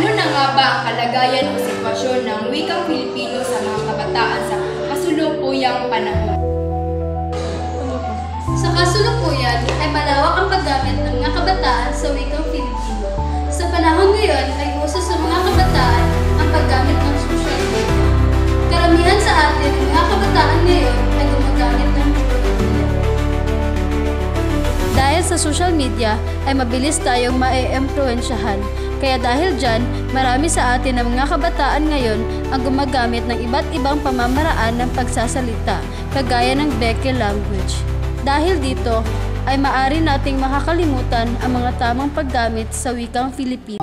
Ano na nga ba ang kalagayan o sitwasyon ng wikang Filipino sa mga kabataan sa kasulukuyang panahon? Sa kasalukuyan ay malawak ang paggamit ng mga kabataan sa wikang Filipino. Sa panahon ngayon ay uso sa mga kabataan ang paggamit ng social media. Karamihan sa atin ng mga kabataan ngayon ay gumagamit ng teknolohiya. Dahil sa social media ay mabilis tayong ma-e-impluwensyahan. Kaya dahil dyan, marami sa atin ng mga kabataan ngayon ang gumagamit ng iba't ibang pamamaraan ng pagsasalita, kagaya ng Beke language. Dahil dito, ay maaari nating makakalimutan ang mga tamang paggamit sa wikang Filipino.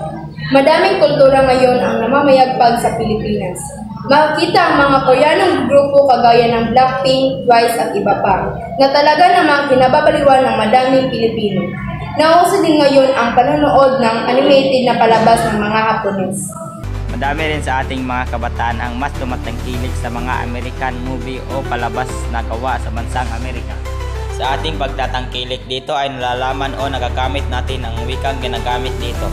Madaming kultura ngayon ang namamayagpag sa Pilipinas. Makikita ang mga Koreanong grupo kagaya ng Blackpink, Twice at iba pa, na talaga namang kinababaliwan ng madaming Pilipino. Nauso din ngayon ang panonood ng animated na palabas ng mga Hapones. Madami rin sa ating mga kabataan ang mas tumatangkilik sa mga American movie o palabas na gawa sa bansang Amerika. Sa ating pagtatangkilik dito ay nalalaman o nagagamit natin ang wikang ginagamit dito.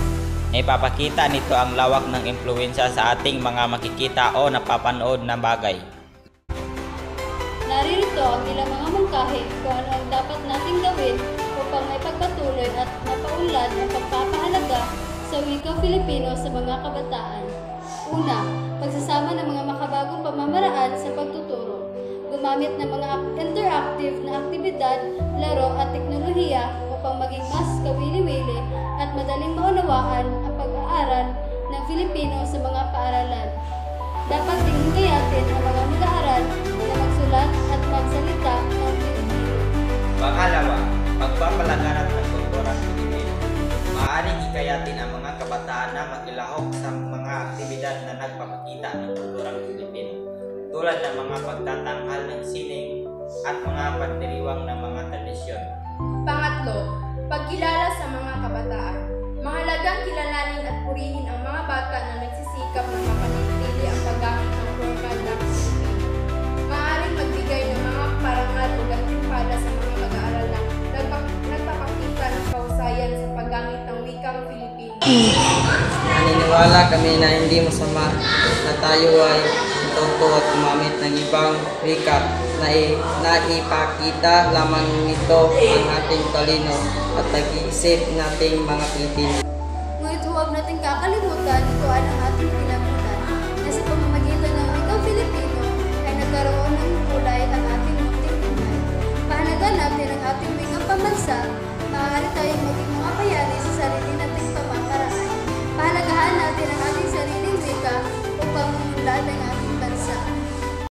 Naipapakita nito ang lawak ng impluwensya sa ating mga makikita o napapanood na bagay. Naririto ang ilang mga mungkahi kung ano ang dapat nating gawin upang maipagpatuloy at mapaunlad ang pagpapahalaga sa wikang Filipino sa mga kabataan. Una, pagsasama ng mga makabagong pamamaraan sa pagtuturo. Gumamit ng mga interactive na aktibidad, laro at teknolohiya upang maging mas kawili-wili at madaling maunawaan ang pag-aaral ng Filipino sa mga paaralan. Dapat ding hikayatin ang mga mag-aaral na magsulat at magsalita ng Filipino. Pangalawa, pagpapalaganap ng kulturang Pilipino. Maaaring hikayatin ang mga kabataan na makilahok sa mga aktibidad na nagpapakita ng kulturang Pilipino, tulad ng mga pagtatanghal ng sining at mga pagdiriwang ng mga tradisyon. Pangatlo, pagkilala sa mga kabataan. Mahalagang kilalanin at purihin ang mga bata na nagsisikap na mapanatili ang paggamit ng formal na Filipino. Maaaring magbigay ng mga parangal o gantimpala sa mga mag-aaral na nagpapakita ng kahusayan sa paggamit ng wikang Filipino. Naniniwala kami na hindi masama na tayo ay matuto at gumamit ng ibang wika na naipakita lamang nito ang ating talino at pag-iisip nating mga Pilipino. Ngunit huwag nating kakalimutan kung ano ang ating pinamunan na sa pamamagitan ng wikang Filipino ay nagkaroon ng kulay ang ating munting buhay. Pahalagan natin ang ating wikang pambansa, maaari tayong maging mga